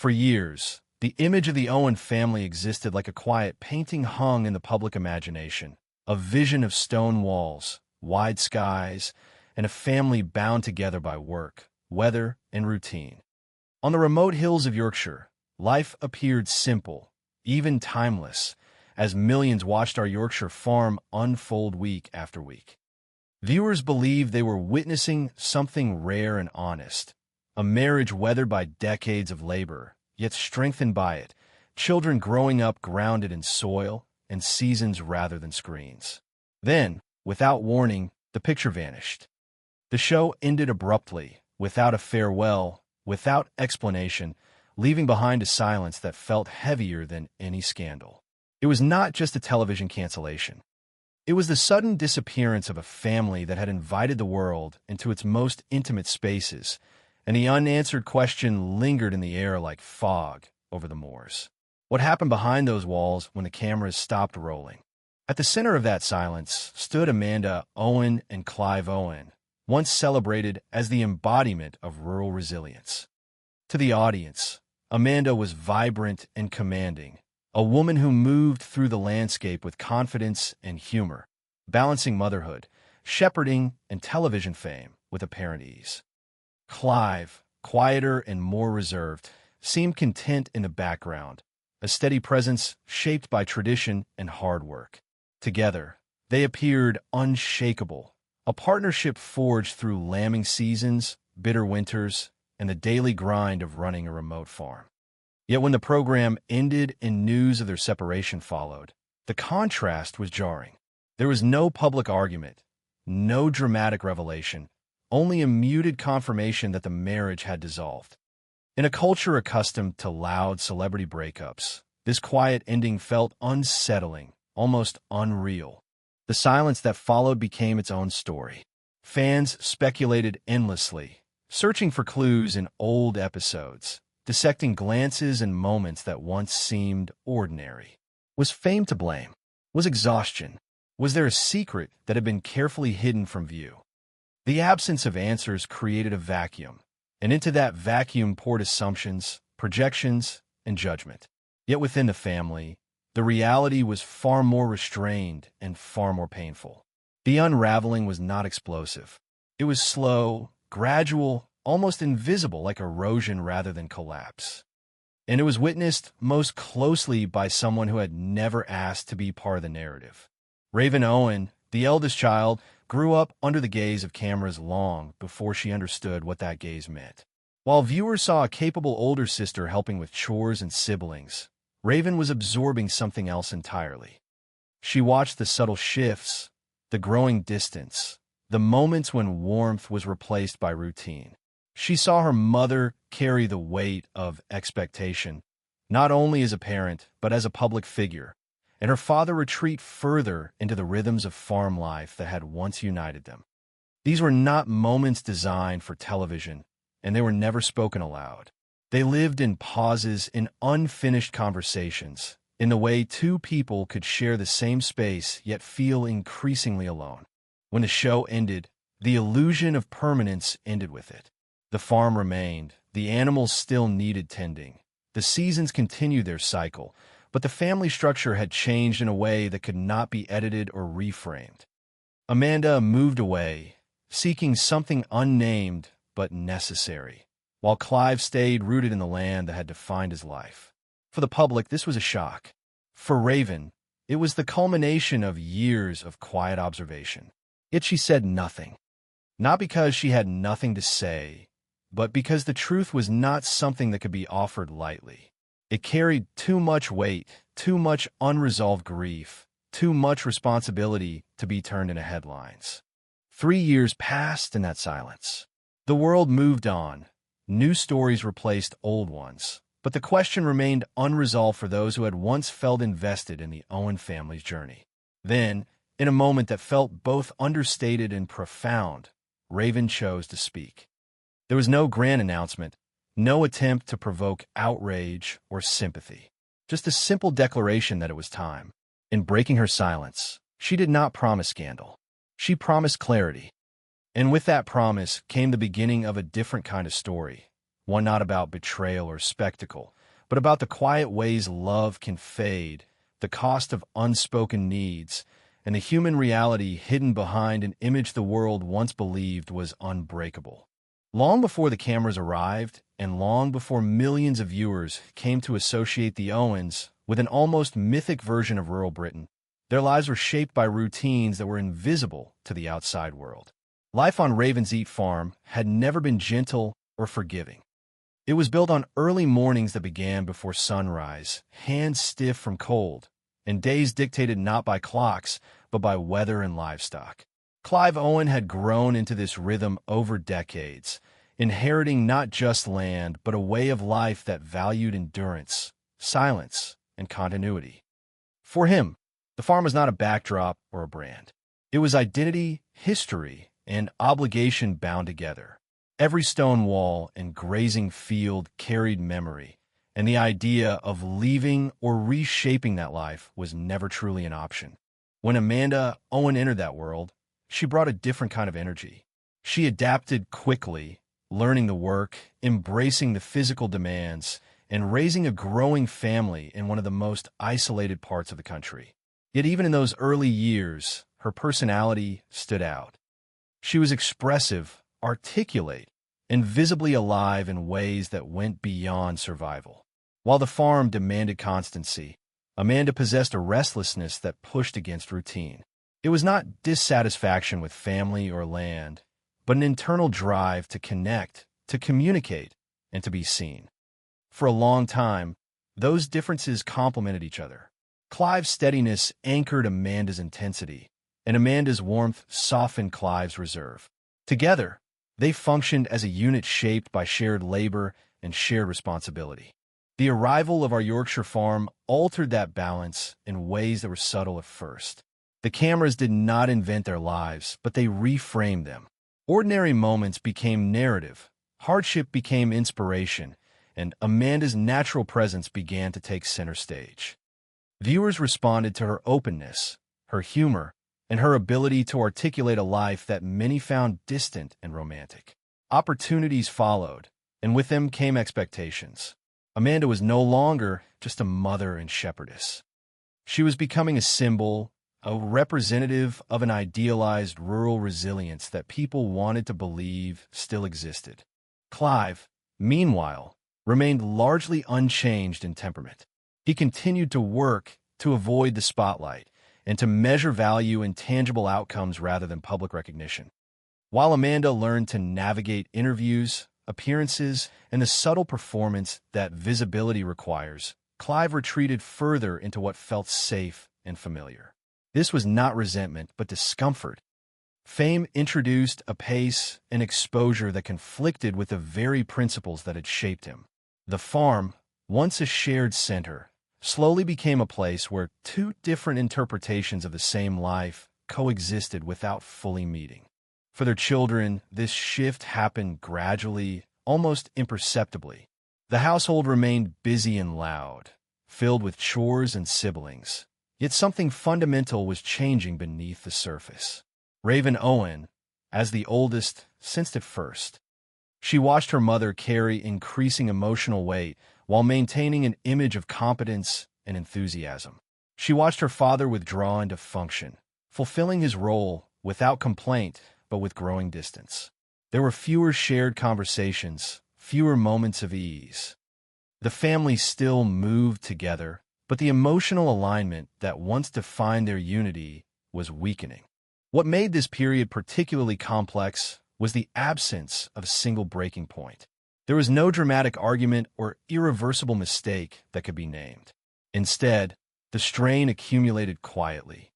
For years, the image of the Owen family existed like a quiet painting hung in the public imagination, a vision of stone walls, wide skies, and a family bound together by work, weather, and routine. On the remote hills of Yorkshire, life appeared simple, even timeless, as millions watched Our Yorkshire Farm unfold week after week. Viewers believed they were witnessing something rare and honest, a marriage weathered by decades of labor, yet strengthened by it, children growing up grounded in soil and seasons rather than screens. Then, without warning, the picture vanished. The show ended abruptly, without a farewell, without explanation, leaving behind a silence that felt heavier than any scandal. It was not just a television cancellation. It was the sudden disappearance of a family that had invited the world into its most intimate spaces, and the unanswered question lingered in the air like fog over the moors. What happened behind those walls when the cameras stopped rolling? At the center of that silence stood Amanda, Owen, and Clive Owen, once celebrated as the embodiment of rural resilience. To the audience, Amanda was vibrant and commanding, a woman who moved through the landscape with confidence and humor, balancing motherhood, shepherding, and television fame with apparent ease. Clive, quieter and more reserved, seemed content in the background, a steady presence shaped by tradition and hard work. Together, they appeared unshakable, a partnership forged through lambing seasons, bitter winters, and the daily grind of running a remote farm. Yet when the program ended and news of their separation followed, the contrast was jarring. There was no public argument, no dramatic revelation, only a muted confirmation that the marriage had dissolved. In a culture accustomed to loud celebrity breakups, this quiet ending felt unsettling, almost unreal. The silence that followed became its own story. Fans speculated endlessly, searching for clues in old episodes, dissecting glances and moments that once seemed ordinary. Was fame to blame? Was exhaustion? Was there a secret that had been carefully hidden from view? The absence of answers created a vacuum, and into that vacuum poured assumptions, projections, and judgment. Yet within the family, the reality was far more restrained and far more painful. The unraveling was not explosive. It was slow, gradual, almost invisible, like erosion rather than collapse. And it was witnessed most closely by someone who had never asked to be part of the narrative. Raven Owen, the eldest child, grew up under the gaze of cameras long before she understood what that gaze meant. While viewers saw a capable older sister helping with chores and siblings, Raven was absorbing something else entirely. She watched the subtle shifts, the growing distance, the moments when warmth was replaced by routine. She saw her mother carry the weight of expectation, not only as a parent, but as a public figure, and her father retreat further into the rhythms of farm life that had once united them. These were not moments designed for television, and they were never spoken aloud. They lived in pauses, in unfinished conversations, in the way two people could share the same space yet feel increasingly alone. When the show ended, the illusion of permanence ended with it. The farm remained, the animals still needed tending, the seasons continued their cycle, but the family structure had changed in a way that could not be edited or reframed. Amanda moved away, seeking something unnamed but necessary, while Clive stayed rooted in the land that had defined his life. For the public, this was a shock. For Raven, it was the culmination of years of quiet observation. Yet she said nothing. Not because she had nothing to say, but because the truth was not something that could be offered lightly. It carried too much weight, too much unresolved grief, too much responsibility to be turned into headlines. 3 years passed in that silence. The world moved on. New stories replaced old ones, but the question remained unresolved for those who had once felt invested in the Owen family's journey. Then, in a moment that felt both understated and profound, Raven chose to speak. There was no grand announcement, no attempt to provoke outrage or sympathy, just a simple declaration that it was time. In breaking her silence, she did not promise scandal. She promised clarity. And with that promise came the beginning of a different kind of story, one not about betrayal or spectacle, but about the quiet ways love can fade, the cost of unspoken needs, and the human reality hidden behind an image the world once believed was unbreakable. Long before the cameras arrived, and long before millions of viewers came to associate the Owens with an almost mythic version of rural Britain, their lives were shaped by routines that were invisible to the outside world. Life on Ravensheath Farm had never been gentle or forgiving. It was built on early mornings that began before sunrise, hands stiff from cold, and days dictated not by clocks, but by weather and livestock. Clive Owen had grown into this rhythm over decades, inheriting not just land, but a way of life that valued endurance, silence, and continuity. For him, the farm was not a backdrop or a brand. It was identity, history, and obligation bound together. Every stone wall and grazing field carried memory, and the idea of leaving or reshaping that life was never truly an option. When Amanda Owen entered that world, she brought a different kind of energy. She adapted quickly, learning the work, embracing the physical demands, and raising a growing family in one of the most isolated parts of the country. Yet even in those early years, her personality stood out. She was expressive, articulate, and visibly alive in ways that went beyond survival. While the farm demanded constancy, Amanda possessed a restlessness that pushed against routine. It was not dissatisfaction with family or land, but an internal drive to connect, to communicate, and to be seen. For a long time, those differences complemented each other. Clive's steadiness anchored Amanda's intensity, and Amanda's warmth softened Clive's reserve. Together, they functioned as a unit shaped by shared labor and shared responsibility. The arrival of Our Yorkshire Farm altered that balance in ways that were subtle at first. The cameras did not invent their lives, but they reframed them. Ordinary moments became narrative, hardship became inspiration, and Amanda's natural presence began to take center stage. Viewers responded to her openness, her humor, and her ability to articulate a life that many found distant and romantic. Opportunities followed, and with them came expectations. Amanda was no longer just a mother and shepherdess. She was becoming a symbol, a representative of an idealized rural resilience that people wanted to believe still existed. Clive, meanwhile, remained largely unchanged in temperament. He continued to work to avoid the spotlight and to measure value in tangible outcomes rather than public recognition. While Amanda learned to navigate interviews, appearances, and the subtle performance that visibility requires, Clive retreated further into what felt safe and familiar. This was not resentment, but discomfort. Fame introduced a pace and exposure that conflicted with the very principles that had shaped him. The farm, once a shared center, slowly became a place where two different interpretations of the same life coexisted without fully meeting. For their children, this shift happened gradually, almost imperceptibly. The household remained busy and loud, filled with chores and siblings. Yet something fundamental was changing beneath the surface. Raven Owen, as the oldest, sensed it first. She watched her mother carry increasing emotional weight while maintaining an image of competence and enthusiasm. She watched her father withdraw into function, fulfilling his role without complaint but with growing distance. There were fewer shared conversations, fewer moments of ease. The family still moved together, but the emotional alignment that once defined their unity was weakening. What made this period particularly complex was the absence of a single breaking point. There was no dramatic argument or irreversible mistake that could be named. Instead, the strain accumulated quietly.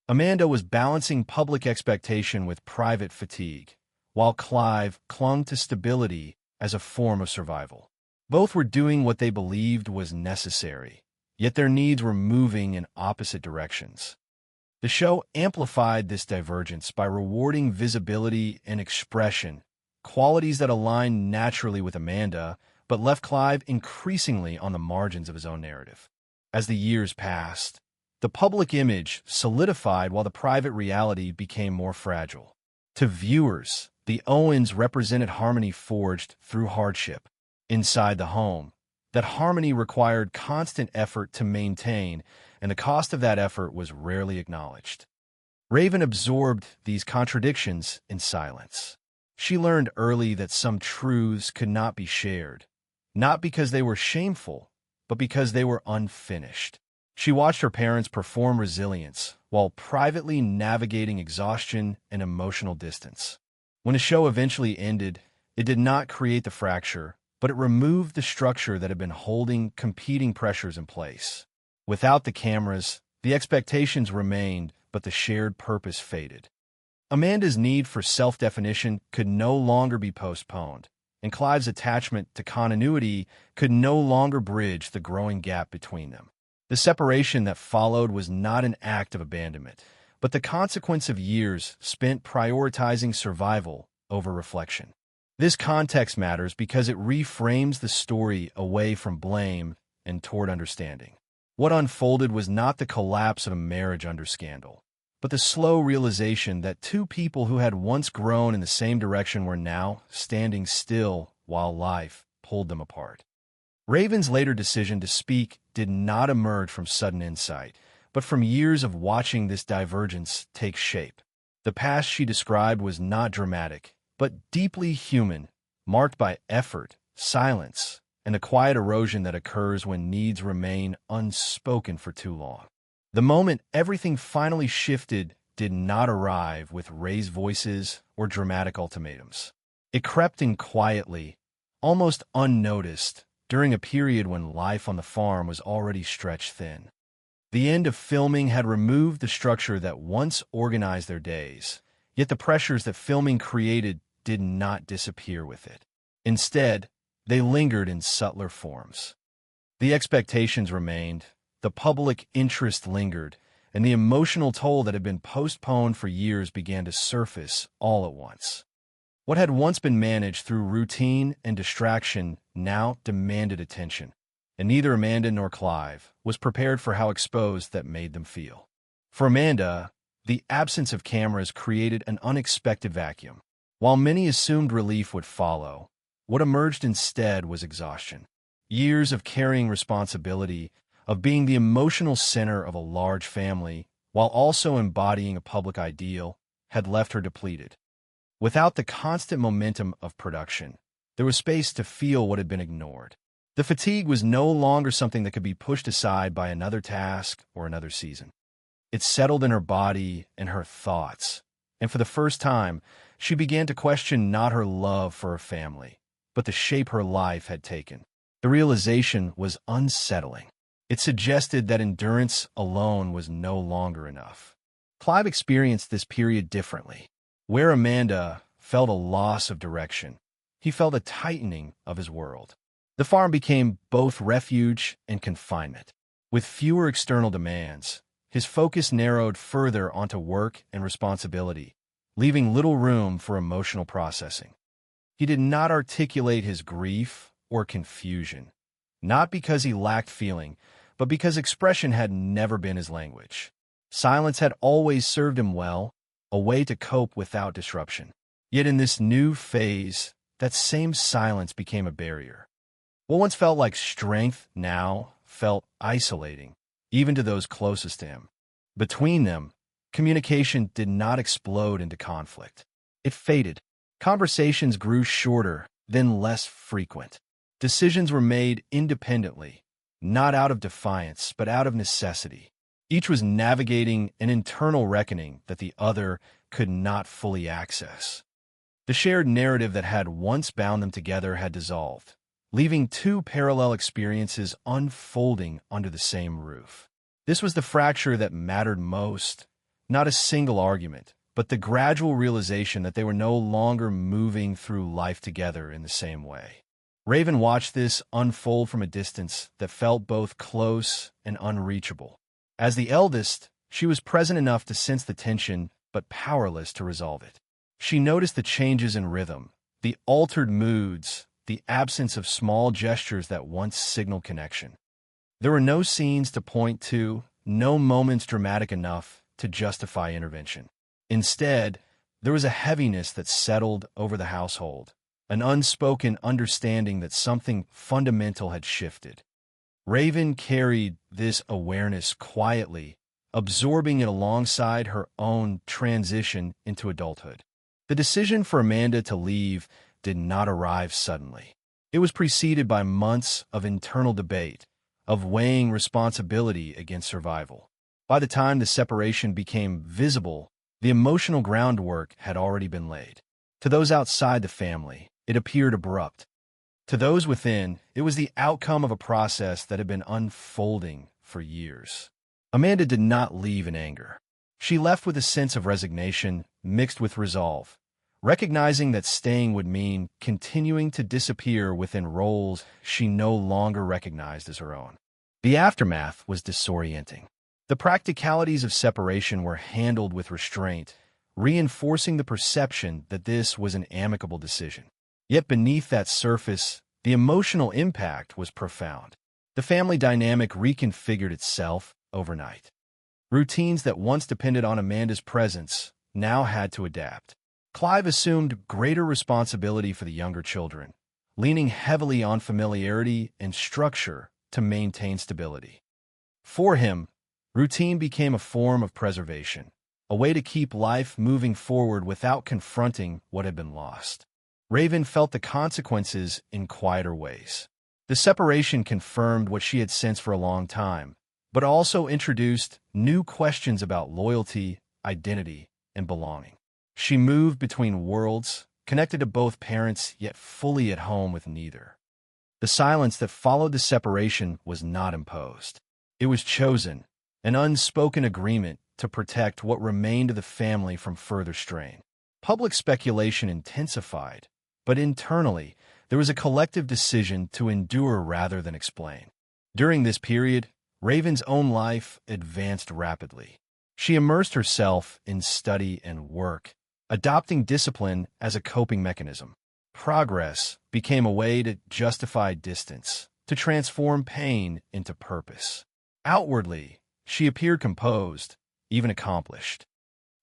Amanda was balancing public expectation with private fatigue, while Clive clung to stability as a form of survival. Both were doing what they believed was necessary, yet their needs were moving in opposite directions. The show amplified this divergence by rewarding visibility and expression, qualities that aligned naturally with Amanda, but left Clive increasingly on the margins of his own narrative. As the years passed, the public image solidified while the private reality became more fragile. To viewers, the Owens represented harmony forged through hardship. inside the home. That harmony required constant effort to maintain, and the cost of that effort was rarely acknowledged. Raven absorbed these contradictions in silence. She learned early that some truths could not be shared, not because they were shameful, but because they were unfinished. She watched her parents perform resilience while privately navigating exhaustion and emotional distance. When the show eventually ended, it did not create the fracture, but it removed the structure that had been holding competing pressures in place. Without the cameras, the expectations remained, but the shared purpose faded. Amanda's need for self-definition could no longer be postponed, and Clive's attachment to continuity could no longer bridge the growing gap between them. The separation that followed was not an act of abandonment, but the consequence of years spent prioritizing survival over reflection. This context matters because it reframes the story away from blame and toward understanding. What unfolded was not the collapse of a marriage under scandal, but the slow realization that two people who had once grown in the same direction were now standing still while life pulled them apart. Raven's later decision to speak did not emerge from sudden insight, but from years of watching this divergence take shape. The past she described was not dramatic, but deeply human, marked by effort, silence, and the quiet erosion that occurs when needs remain unspoken for too long. The moment everything finally shifted did not arrive with raised voices or dramatic ultimatums. It crept in quietly, almost unnoticed, during a period when life on the farm was already stretched thin. The end of filming had removed the structure that once organized their days, yet the pressures that filming created did not disappear with it. Instead, they lingered in subtler forms. The expectations remained, the public interest lingered, and the emotional toll that had been postponed for years began to surface all at once. What had once been managed through routine and distraction now demanded attention, and neither Amanda nor Clive was prepared for how exposed that made them feel. For Amanda, the absence of cameras created an unexpected vacuum. While many assumed relief would follow, what emerged instead was exhaustion. Years of carrying responsibility, of being the emotional center of a large family, while also embodying a public ideal, had left her depleted. Without the constant momentum of production, there was space to feel what had been ignored. The fatigue was no longer something that could be pushed aside by another task or another season. It settled in her body and her thoughts, and for the first time, she began to question not her love for her family, but the shape her life had taken. The realization was unsettling. It suggested that endurance alone was no longer enough. Clive experienced this period differently. Where Amanda felt a loss of direction, he felt a tightening of his world. The farm became both refuge and confinement. With fewer external demands, his focus narrowed further onto work and responsibility, leaving little room for emotional processing. He did not articulate his grief or confusion, not because he lacked feeling, but because expression had never been his language. Silence had always served him well, a way to cope without disruption. Yet in this new phase, that same silence became a barrier. What once felt like strength now felt isolating, even to those closest to him. Between them, communication did not explode into conflict. It faded. Conversations grew shorter, then less frequent. Decisions were made independently, not out of defiance, but out of necessity. Each was navigating an internal reckoning that the other could not fully access. The shared narrative that had once bound them together had dissolved, leaving two parallel experiences unfolding under the same roof. This was the fracture that mattered most, not a single argument, but the gradual realization that they were no longer moving through life together in the same way. Raven watched this unfold from a distance that felt both close and unreachable. As the eldest, she was present enough to sense the tension, but powerless to resolve it. She noticed the changes in rhythm, the altered moods, the absence of small gestures that once signaled connection. There were no scenes to point to, no moments dramatic enough to justify intervention. Instead, there was a heaviness that settled over the household, an unspoken understanding that something fundamental had shifted. Raven carried this awareness quietly, absorbing it alongside her own transition into adulthood. The decision for Amanda to leave did not arrive suddenly. It was preceded by months of internal debate, of weighing responsibility against survival. By the time the separation became visible, the emotional groundwork had already been laid. To those outside the family, it appeared abrupt. To those within, it was the outcome of a process that had been unfolding for years. Amanda did not leave in anger. She left with a sense of resignation mixed with resolve, recognizing that staying would mean continuing to disappear within roles she no longer recognized as her own. The aftermath was disorienting. The practicalities of separation were handled with restraint, reinforcing the perception that this was an amicable decision. Yet beneath that surface, the emotional impact was profound. The family dynamic reconfigured itself overnight. Routines that once depended on Amanda's presence now had to adapt. Clive assumed greater responsibility for the younger children, leaning heavily on familiarity and structure to maintain stability. For him, routine became a form of preservation, a way to keep life moving forward without confronting what had been lost. Raven felt the consequences in quieter ways. The separation confirmed what she had sensed for a long time, but also introduced new questions about loyalty, identity, and belonging. She moved between worlds, connected to both parents yet fully at home with neither. The silence that followed the separation was not imposed. It was chosen, an unspoken agreement to protect what remained of the family from further strain. Public speculation intensified, but internally, there was a collective decision to endure rather than explain. During this period, Raven's own life advanced rapidly. She immersed herself in study and work, adopting discipline as a coping mechanism. Progress became a way to justify distance, to transform pain into purpose. Outwardly, she appeared composed, even accomplished.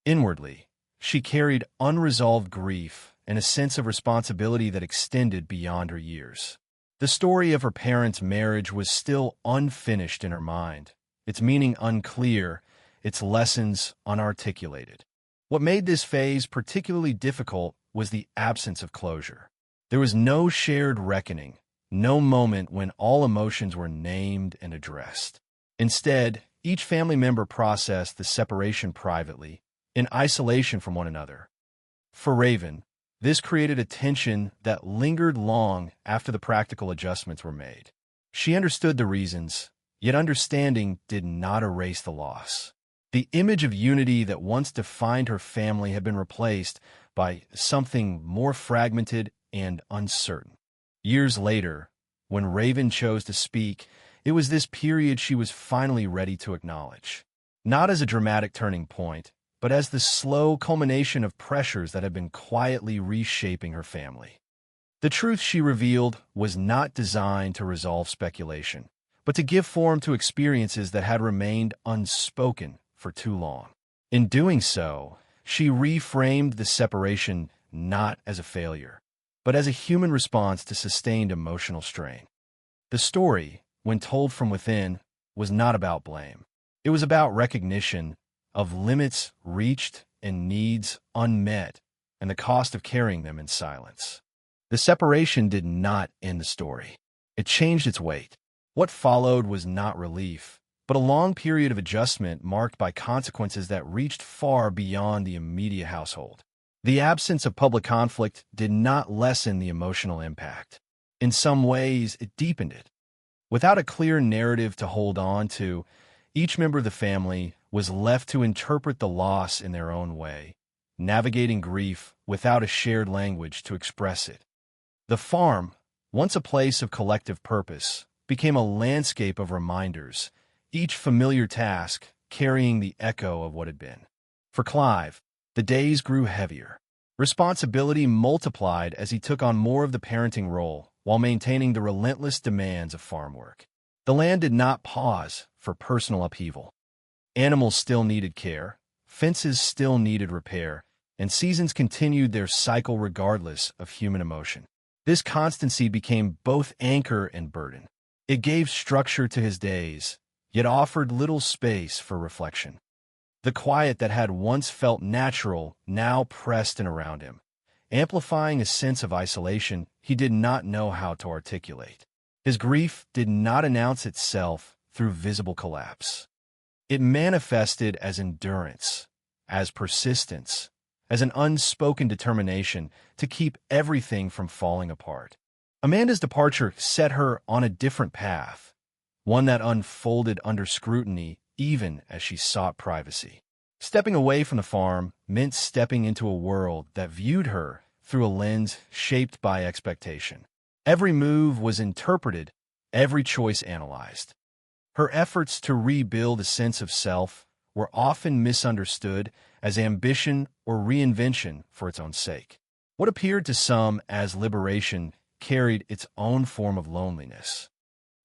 Inwardly, she carried unresolved grief and a sense of responsibility that extended beyond her years. The story of her parents' marriage was still unfinished in her mind, its meaning unclear, its lessons unarticulated. What made this phase particularly difficult was the absence of closure. There was no shared reckoning, no moment when all emotions were named and addressed. Instead, each family member processed the separation privately, in isolation from one another. For Raven, this created a tension that lingered long after the practical adjustments were made. She understood the reasons, yet understanding did not erase the loss. The image of unity that once defined her family had been replaced by something more fragmented and uncertain. Years later, when Raven chose to speak, it was this period she was finally ready to acknowledge. Not as a dramatic turning point, but as the slow culmination of pressures that had been quietly reshaping her family. The truth she revealed was not designed to resolve speculation, but to give form to experiences that had remained unspoken for too long. In doing so, she reframed the separation not as a failure, but as a human response to sustained emotional strain. The story, when told from within, was not about blame. It was about recognition of limits reached and needs unmet, and the cost of carrying them in silence. The separation did not end the story. It changed its weight. What followed was not relief, but a long period of adjustment marked by consequences that reached far beyond the immediate household. The absence of public conflict did not lessen the emotional impact. In some ways, it deepened it. Without a clear narrative to hold on to, each member of the family was left to interpret the loss in their own way, navigating grief without a shared language to express it. The farm, once a place of collective purpose, became a landscape of reminders, each familiar task carrying the echo of what had been. For Clive, the days grew heavier. Responsibility multiplied as he took on more of the parenting role while maintaining the relentless demands of farm work. The land did not pause for personal upheaval. Animals still needed care, fences still needed repair, and seasons continued their cycle regardless of human emotion. This constancy became both anchor and burden. It gave structure to his days, yet offered little space for reflection. The quiet that had once felt natural now pressed in around him, amplifying a sense of isolation he did not know how to articulate. His grief did not announce itself through visible collapse. It manifested as endurance, as persistence, as an unspoken determination to keep everything from falling apart. Amanda's departure set her on a different path, one that unfolded under scrutiny even as she sought privacy. Stepping away from the farm meant stepping into a world that viewed her through a lens shaped by expectation. Every move was interpreted, every choice analyzed. Her efforts to rebuild a sense of self were often misunderstood as ambition or reinvention for its own sake. What appeared to some as liberation carried its own form of loneliness.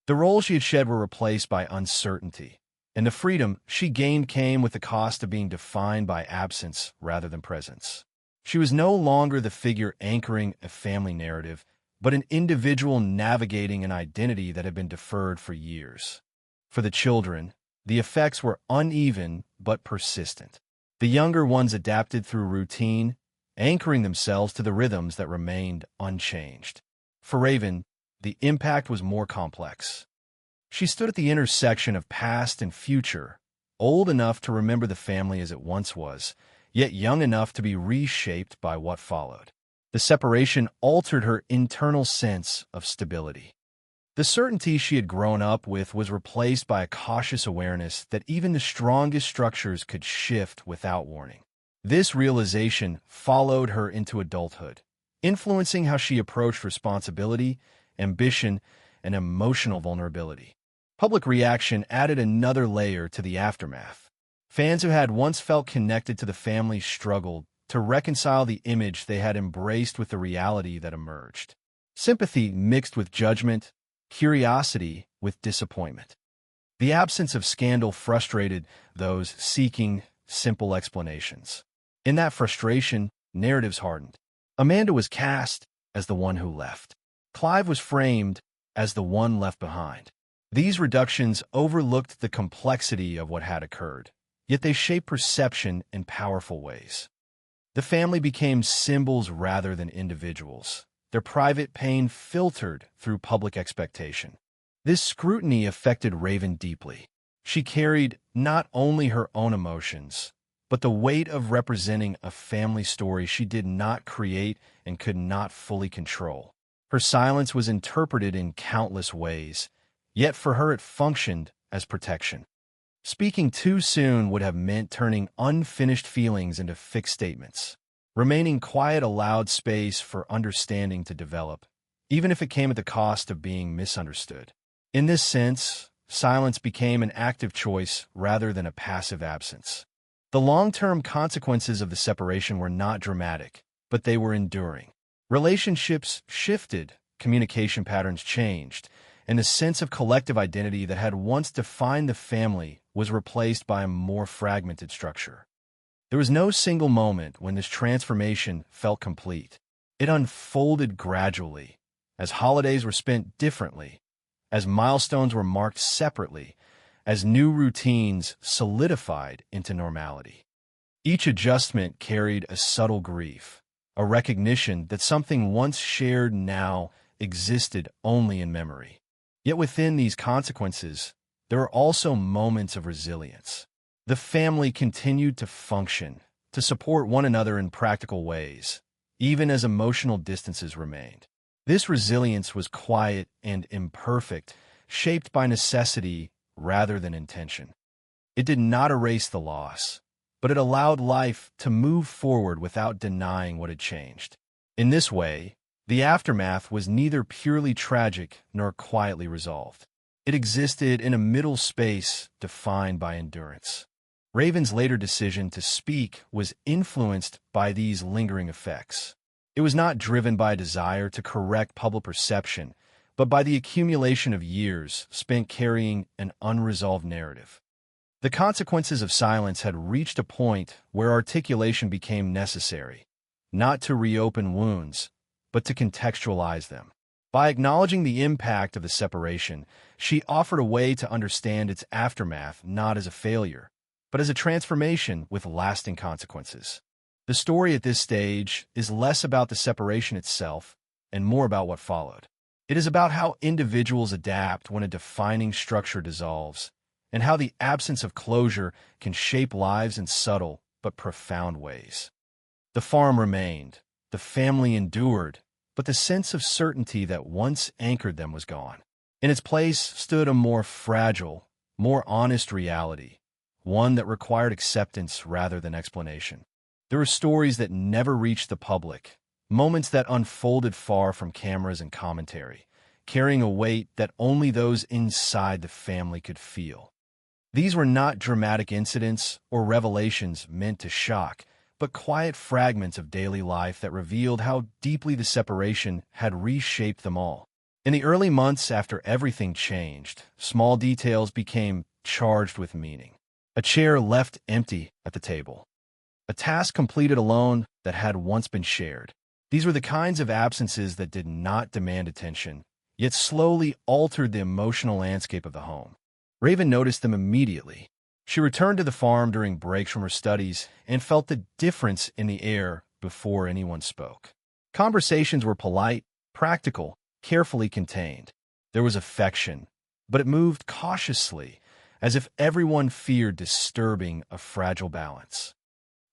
The roles she had shed were replaced by uncertainty, and the freedom she gained came with the cost of being defined by absence rather than presence. She was no longer the figure anchoring a family narrative, but an individual navigating an identity that had been deferred for years. For the children, the effects were uneven but persistent. The younger ones adapted through routine, anchoring themselves to the rhythms that remained unchanged. For Raven, the impact was more complex. She stood at the intersection of past and future, old enough to remember the family as it once was, yet young enough to be reshaped by what followed. The separation altered her internal sense of stability. The certainty she had grown up with was replaced by a cautious awareness that even the strongest structures could shift without warning. This realization followed her into adulthood, influencing how she approached responsibility, ambition, and emotional vulnerability. Public reaction added another layer to the aftermath. Fans who had once felt connected to the family struggled to reconcile the image they had embraced with the reality that emerged. Sympathy mixed with judgment, curiosity with disappointment. The absence of scandal frustrated those seeking simple explanations. In that frustration, narratives hardened. Amanda was cast as the one who left. Clive was framed as the one left behind. These reductions overlooked the complexity of what had occurred, yet they shaped perception in powerful ways. The family became symbols rather than individuals, their private pain filtered through public expectation. This scrutiny affected Raven deeply. She carried not only her own emotions, but the weight of representing a family story she did not create and could not fully control. Her silence was interpreted in countless ways, yet for her it functioned as protection. Speaking too soon would have meant turning unfinished feelings into fixed statements. Remaining quiet allowed space for understanding to develop, even if it came at the cost of being misunderstood. In this sense, silence became an active choice rather than a passive absence. The long-term consequences of the separation were not dramatic, but they were enduring. Relationships shifted, communication patterns changed, and the sense of collective identity that had once defined the family was replaced by a more fragmented structure. There was no single moment when this transformation felt complete. It unfolded gradually, as holidays were spent differently, as milestones were marked separately, as new routines solidified into normality. Each adjustment carried a subtle grief, a recognition that something once shared now existed only in memory. Yet within these consequences, there are also moments of resilience. The family continued to function, to support one another in practical ways, even as emotional distances remained. This resilience was quiet and imperfect, shaped by necessity rather than intention. It did not erase the loss, but it allowed life to move forward without denying what had changed. In this way, the aftermath was neither purely tragic nor quietly resolved. It existed in a middle space defined by endurance. Raven's later decision to speak was influenced by these lingering effects. It was not driven by a desire to correct public perception, but by the accumulation of years spent carrying an unresolved narrative. The consequences of silence had reached a point where articulation became necessary, not to reopen wounds, but to contextualize them. By acknowledging the impact of the separation, she offered a way to understand its aftermath not as a failure, but as a transformation with lasting consequences. The story at this stage is less about the separation itself and more about what followed. It is about how individuals adapt when a defining structure dissolves, and how the absence of closure can shape lives in subtle but profound ways. The farm remained, the family endured, but the sense of certainty that once anchored them was gone. In its place stood a more fragile, more honest reality, one that required acceptance rather than explanation. There were stories that never reached the public, moments that unfolded far from cameras and commentary, carrying a weight that only those inside the family could feel. These were not dramatic incidents or revelations meant to shock, but quiet fragments of daily life that revealed how deeply the separation had reshaped them all. In the early months after everything changed, small details became charged with meaning. A chair left empty at the table. A task completed alone that had once been shared. These were the kinds of absences that did not demand attention, yet slowly altered the emotional landscape of the home. Raven noticed them immediately. She returned to the farm during breaks from her studies and felt the difference in the air before anyone spoke. Conversations were polite, practical, carefully contained. There was affection, but it moved cautiously, as if everyone feared disturbing a fragile balance.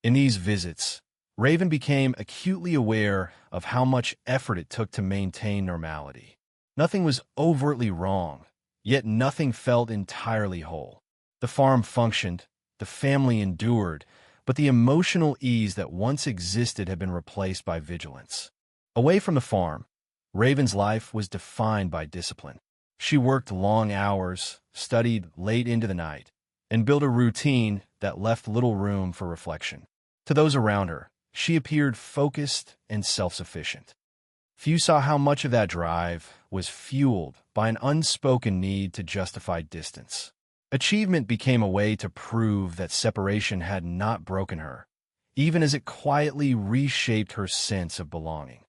In these visits, Raven became acutely aware of how much effort it took to maintain normality. Nothing was overtly wrong, yet nothing felt entirely whole. The farm functioned, the family endured, but the emotional ease that once existed had been replaced by vigilance. Away from the farm, Raven's life was defined by discipline. She worked long hours, studied late into the night, and built a routine that left little room for reflection. To those around her, she appeared focused and self-sufficient. Few saw how much of that drive was fueled by an unspoken need to justify distance. Achievement became a way to prove that separation had not broken her, even as it quietly reshaped her sense of belonging.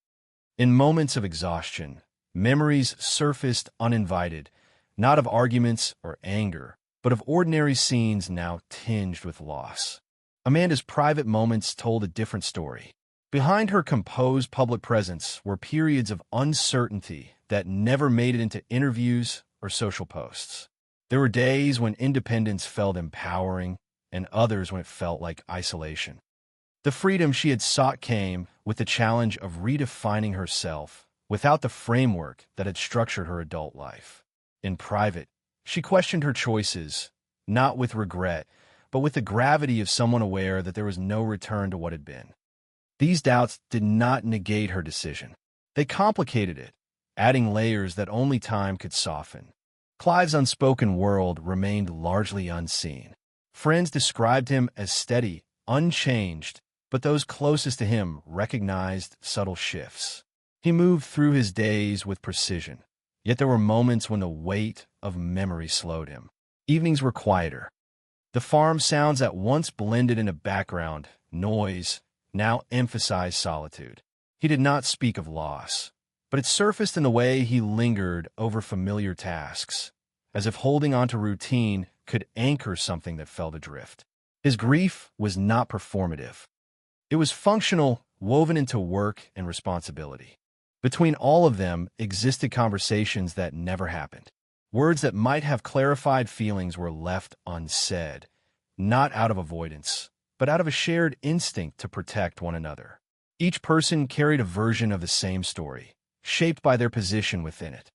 In moments of exhaustion, memories surfaced uninvited, not of arguments or anger, but of ordinary scenes now tinged with loss. Amanda's private moments told a different story. Behind her composed public presence were periods of uncertainty that never made it into interviews or social posts. There were days when independence felt empowering, and others when it felt like isolation. The freedom she had sought came with the challenge of redefining herself without the framework that had structured her adult life. In private, she questioned her choices, not with regret, but with the gravity of someone aware that there was no return to what had been. These doubts did not negate her decision. They complicated it, adding layers that only time could soften. Clive's unspoken world remained largely unseen. Friends described him as steady, unchanged, but those closest to him recognized subtle shifts. He moved through his days with precision, yet there were moments when the weight of memory slowed him. Evenings were quieter. The farm sounds that once blended into background noise now emphasized solitude. He did not speak of loss, but it surfaced in the way he lingered over familiar tasks, as if holding onto routine could anchor something that fell adrift. His grief was not performative. It was functional, woven into work and responsibility. Between all of them existed conversations that never happened. Words that might have clarified feelings were left unsaid, not out of avoidance, but out of a shared instinct to protect one another. Each person carried a version of the same story, shaped by their position within it.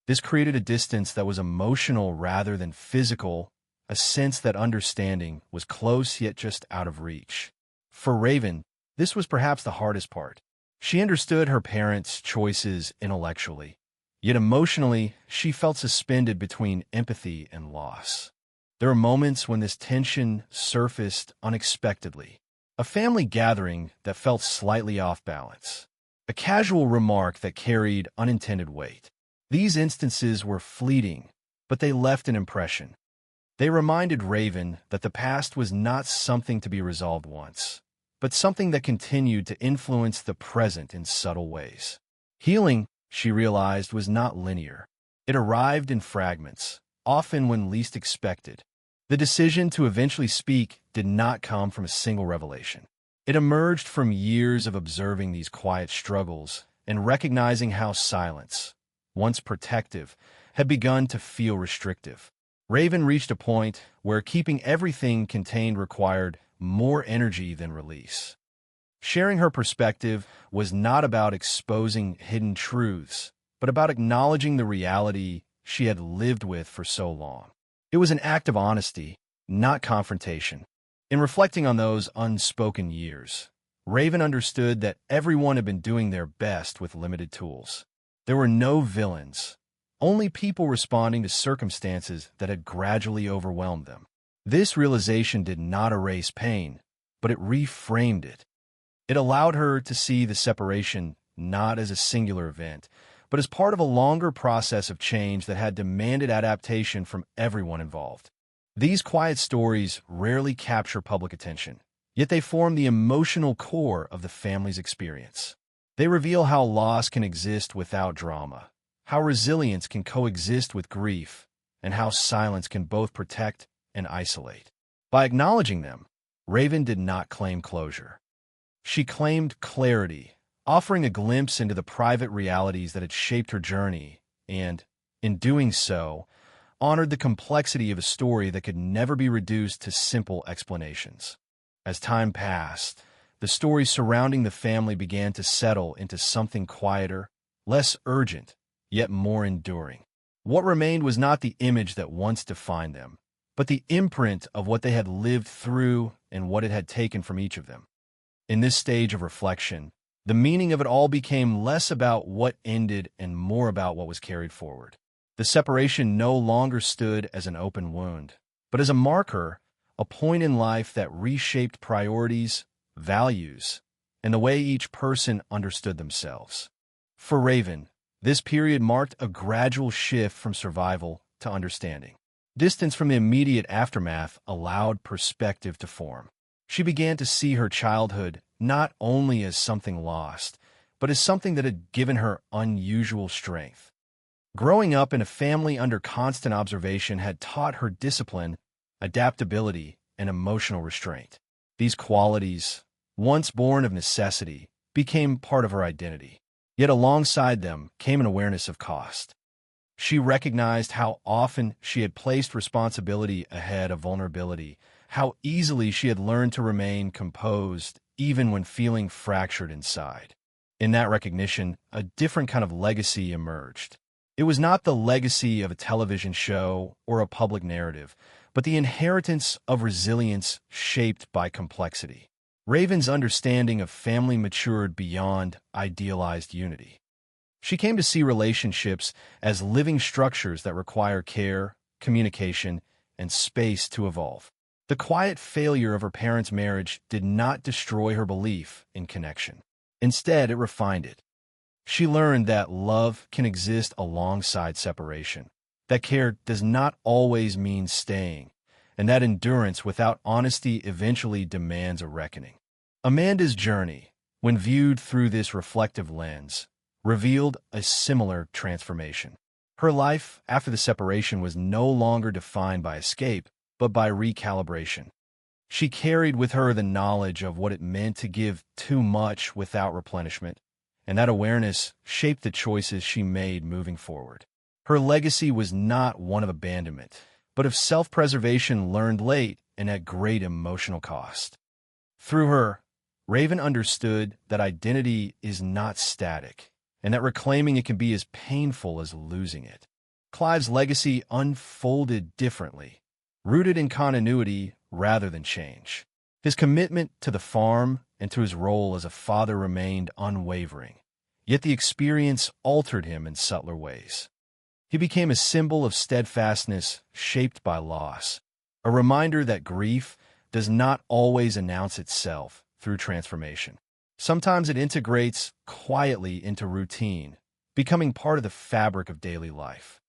This created a distance that was emotional rather than physical, a sense that understanding was close yet just out of reach. For Raven, this was perhaps the hardest part. She understood her parents' choices intellectually, yet emotionally, she felt suspended between empathy and loss. There were moments when this tension surfaced unexpectedly. A family gathering that felt slightly off balance. A casual remark that carried unintended weight. These instances were fleeting, but they left an impression. They reminded Raven that the past was not something to be resolved once, but something that continued to influence the present in subtle ways. Healing, she realized, was not linear. It arrived in fragments, often when least expected. The decision to eventually speak did not come from a single revelation. It emerged from years of observing these quiet struggles and recognizing how silence, once protective, had begun to feel restrictive. Raven reached a point where keeping everything contained required more energy than release. Sharing her perspective was not about exposing hidden truths, but about acknowledging the reality she had lived with for so long. It was an act of honesty, not confrontation. In reflecting on those unspoken years, Raven understood that everyone had been doing their best with limited tools. There were no villains, only people responding to circumstances that had gradually overwhelmed them. This realization did not erase pain, but it reframed it. It allowed her to see the separation not as a singular event, but as part of a longer process of change that had demanded adaptation from everyone involved. These quiet stories rarely capture public attention, yet they form the emotional core of the family's experience. They reveal how loss can exist without drama, how resilience can coexist with grief, and how silence can both protect and isolate. By acknowledging them, Raven did not claim closure. She claimed clarity, offering a glimpse into the private realities that had shaped her journey and, in doing so, honored the complexity of a story that could never be reduced to simple explanations. As time passed, the stories surrounding the family began to settle into something quieter, less urgent, yet more enduring. What remained was not the image that once defined them, but the imprint of what they had lived through and what it had taken from each of them. In this stage of reflection, the meaning of it all became less about what ended and more about what was carried forward. The separation no longer stood as an open wound, but as a marker, a point in life that reshaped priorities, values, and the way each person understood themselves. For Raven, this period marked a gradual shift from survival to understanding. Distance from the immediate aftermath allowed perspective to form. She began to see her childhood not only as something lost, but as something that had given her unusual strength. Growing up in a family under constant observation had taught her discipline, adaptability, and emotional restraint. These qualities, once born of necessity, became part of her identity. Yet alongside them came an awareness of cost. She recognized how often she had placed responsibility ahead of vulnerability, how easily she had learned to remain composed even when feeling fractured inside. In that recognition, a different kind of legacy emerged. It was not the legacy of a television show or a public narrative, but the inheritance of resilience shaped by complexity. Raven's understanding of family matured beyond idealized unity. She came to see relationships as living structures that require care, communication, and space to evolve. The quiet failure of her parents' marriage did not destroy her belief in connection. Instead, it refined it. She learned that love can exist alongside separation, that care does not always mean staying, and that endurance without honesty eventually demands a reckoning. Amanda's journey, when viewed through this reflective lens, revealed a similar transformation. Her life after the separation was no longer defined by escape, but by recalibration. She carried with her the knowledge of what it meant to give too much without replenishment, and that awareness shaped the choices she made moving forward. Her legacy was not one of abandonment, but of self-preservation learned late and at great emotional cost. Through her, Raven understood that identity is not static, and that reclaiming it can be as painful as losing it. Clive's legacy unfolded differently, rooted in continuity rather than change. His commitment to the farm and to his role as a father remained unwavering, yet the experience altered him in subtler ways. He became a symbol of steadfastness shaped by loss, a reminder that grief does not always announce itself through transformation. Sometimes it integrates quietly into routine, becoming part of the fabric of daily life.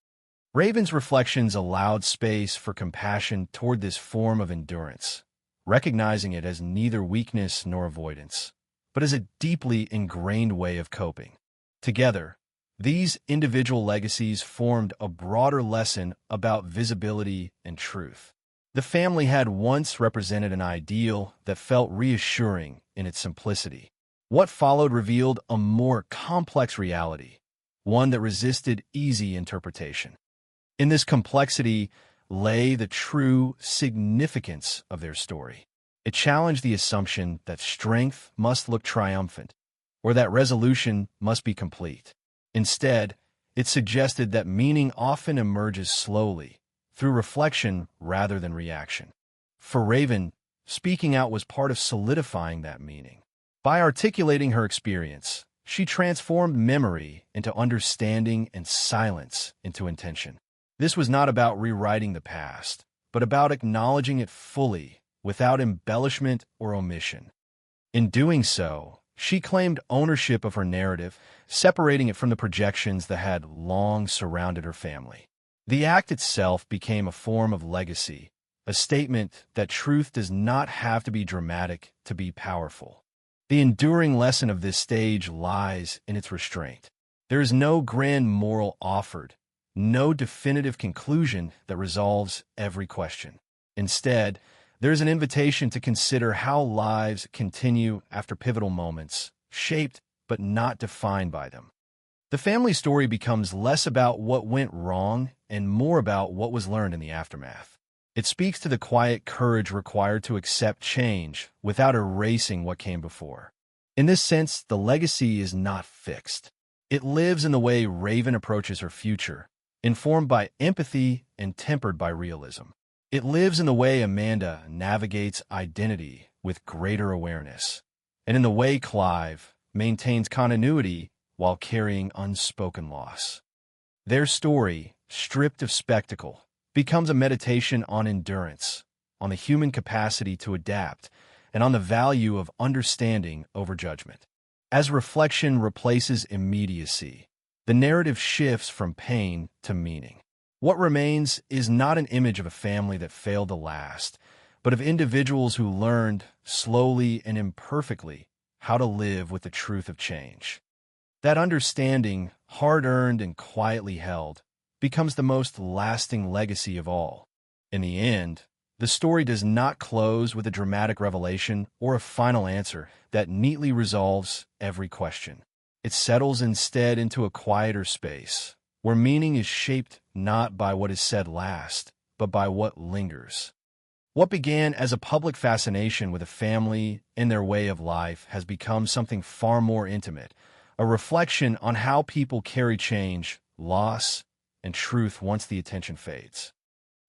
Raven's reflections allowed space for compassion toward this form of endurance, recognizing it as neither weakness nor avoidance, but as a deeply ingrained way of coping. Together, these individual legacies formed a broader lesson about visibility and truth. The family had once represented an ideal that felt reassuring in its simplicity. What followed revealed a more complex reality, one that resisted easy interpretation. In this complexity lay the true significance of their story. It challenged the assumption that strength must look triumphant, or that resolution must be complete. Instead, it suggested that meaning often emerges slowly, through reflection rather than reaction. For Raven, speaking out was part of solidifying that meaning. By articulating her experience, she transformed memory into understanding and silence into intention. This was not about rewriting the past, but about acknowledging it fully, without embellishment or omission. In doing so, she claimed ownership of her narrative, separating it from the projections that had long surrounded her family. The act itself became a form of legacy, a statement that truth does not have to be dramatic to be powerful. The enduring lesson of this stage lies in its restraint. There is no grand moral offered, no definitive conclusion that resolves every question. Instead, there is an invitation to consider how lives continue after pivotal moments, shaped but not defined by them. The family story becomes less about what went wrong and more about what was learned in the aftermath. It speaks to the quiet courage required to accept change without erasing what came before. In this sense, the legacy is not fixed. It lives in the way Raven approaches her future, informed by empathy and tempered by realism. It lives in the way Amanda navigates identity with greater awareness, and in the way Clive maintains continuity while carrying unspoken loss. Their story, stripped of spectacle, becomes a meditation on endurance, on the human capacity to adapt, and on the value of understanding over judgment. As reflection replaces immediacy, the narrative shifts from pain to meaning. What remains is not an image of a family that failed to last, but of individuals who learned, slowly and imperfectly, how to live with the truth of change. That understanding, hard-earned and quietly held, becomes the most lasting legacy of all. In the end, the story does not close with a dramatic revelation or a final answer that neatly resolves every question. It settles instead into a quieter space, where meaning is shaped not by what is said last, but by what lingers. What began as a public fascination with a family and their way of life has become something far more intimate, a reflection on how people carry change, loss, and truth once the attention fades.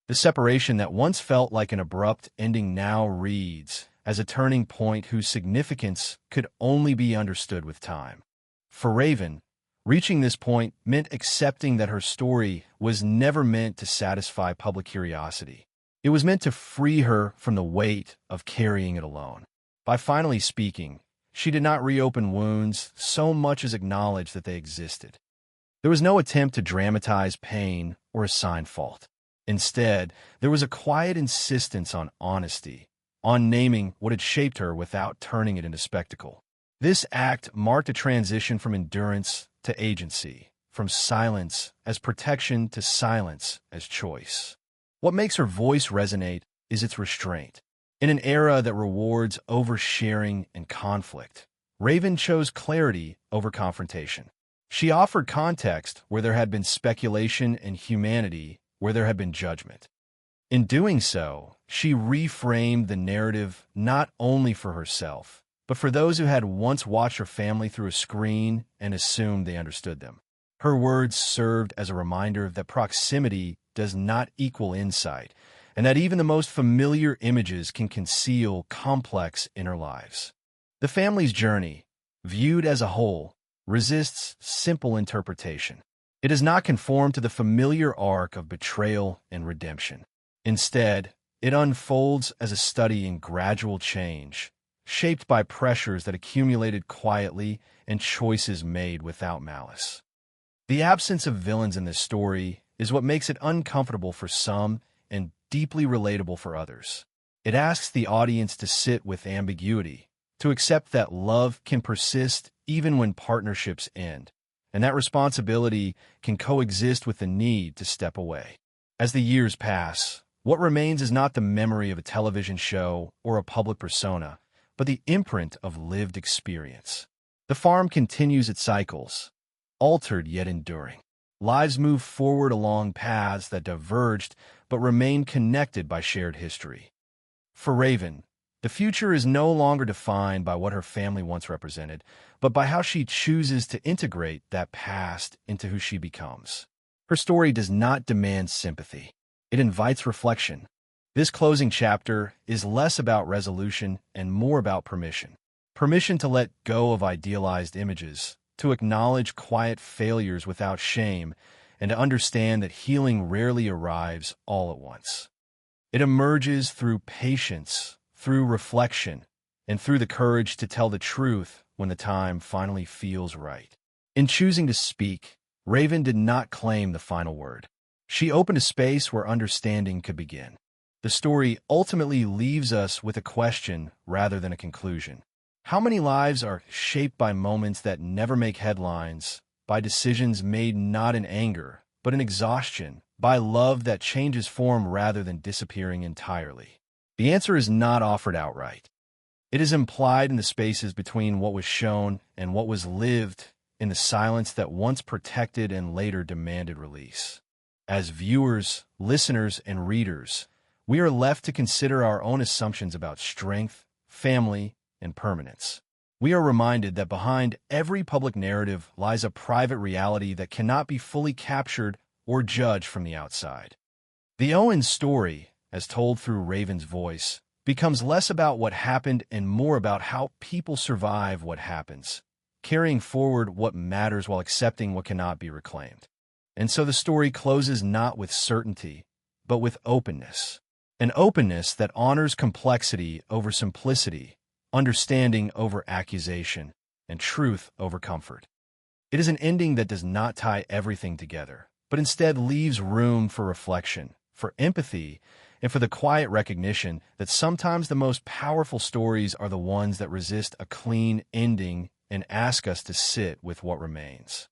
The separation that once felt like an abrupt ending now reads as a turning point whose significance could only be understood with time. For Raven, reaching this point meant accepting that her story was never meant to satisfy public curiosity. It was meant to free her from the weight of carrying it alone. By finally speaking, she did not reopen wounds so much as acknowledge that they existed. There was no attempt to dramatize pain or assign fault. Instead, there was a quiet insistence on honesty, on naming what had shaped her without turning it into spectacle. This act marked a transition from endurance to agency, from silence as protection to silence as choice. What makes her voice resonate is its restraint. In an era that rewards oversharing and conflict, Raven chose clarity over confrontation. She offered context where there had been speculation and humanity where there had been judgment. In doing so, she reframed the narrative not only for herself, but for those who had once watched her family through a screen and assumed they understood them. Her words served as a reminder that proximity does not equal insight, and that even the most familiar images can conceal complex inner lives. The family's journey, viewed as a whole, resists simple interpretation. It does not conform to the familiar arc of betrayal and redemption. Instead, it unfolds as a study in gradual change, shaped by pressures that accumulated quietly and choices made without malice. The absence of villains in this story is what makes it uncomfortable for some and deeply relatable for others. It asks the audience to sit with ambiguity, to accept that love can persist even when partnerships end, and that responsibility can coexist with the need to step away. As the years pass, what remains is not the memory of a television show or a public persona, but the imprint of lived experience. The farm continues its cycles, altered yet enduring. Lives move forward along paths that diverged but remain connected by shared history. For Raven, the future is no longer defined by what her family once represented, but by how she chooses to integrate that past into who she becomes. Her story does not demand sympathy. It invites reflection. This closing chapter is less about resolution and more about permission. Permission to let go of idealized images, to acknowledge quiet failures without shame, and to understand that healing rarely arrives all at once. It emerges through patience, through reflection, and through the courage to tell the truth when the time finally feels right. In choosing to speak, Raven did not claim the final word. She opened a space where understanding could begin. The story ultimately leaves us with a question rather than a conclusion. How many lives are shaped by moments that never make headlines, by decisions made not in anger, but in exhaustion, by love that changes form rather than disappearing entirely? The answer is not offered outright. It is implied in the spaces between what was shown and what was lived, in the silence that once protected and later demanded release. As viewers, listeners, and readers, we are left to consider our own assumptions about strength, family, and permanence. We are reminded that behind every public narrative lies a private reality that cannot be fully captured or judged from the outside. The Owen story, as told through Raven's voice, becomes less about what happened and more about how people survive what happens, carrying forward what matters while accepting what cannot be reclaimed. And so the story closes not with certainty, but with openness. An openness that honors complexity over simplicity, understanding over accusation, and truth over comfort. It is an ending that does not tie everything together, but instead leaves room for reflection, for empathy, and for the quiet recognition that sometimes the most powerful stories are the ones that resist a clean ending and ask us to sit with what remains.